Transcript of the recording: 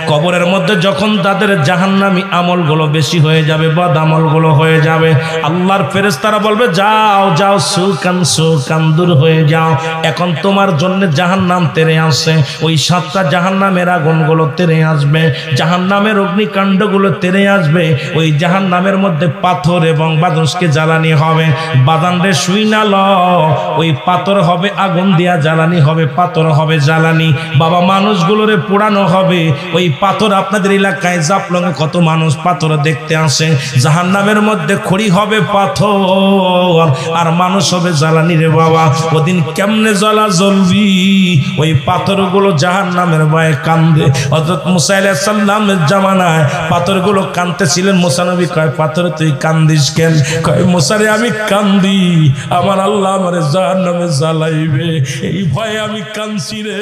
কবরের মধ্যে যখন তাদের জাহান্নামী আমলগুলো বেশি হয়ে যাবে, বদ আমলগুলো হয়ে যাবে, আল্লাহর ফেরেশতারা বলবে যাও যাও সুকান দূর হয়ে যাও, এখন তোমার জন্য জাহান্নাম তেরে আসে। ওই 7টা জাহান্নামের আগুনগুলো তেরে আসবে, জাহান্নামের অগ্নিকাণ্ডগুলো তেরে আসবে। ওই জাহান্নামের মধ্যে পাথর এবং বাদুশকে জ্বালানি হবে। বাদানরে শুই না ল, ওই পাথর হবে আগুন দিয়া জ্বালানি হবে, পাথর হবে জ্বালানি। বাবা মানুষগুলোরে পোড়ানো হবে। ওই পাথর আপনাদের এলাকায় জাফলংয়ে কত মানুষ পাথর দেখতে আসে, জাহান্নামের মধ্যে খড়ি হবে পাথর আর মানুষ হবে জ্বালানি রে বাবা। ওদিন কেমনে জ্বালা জ্বলবি, ওই পাথরগুলো জাহান্নামের ভয়ে কান্দে। হযরত মুসা আলাইহিস সালামের জামানায় পাথরগুলো কাঁদতেছিলেন। মুসা নবী কয় পাথর তুই কান্দিস কেন? কয় মুসা রে আমি কান্দি, আমার আল্লাহ আমারে জাহান্নামে জ্বালাইবে, এই ভয়ে আমি কাঁদছি রে।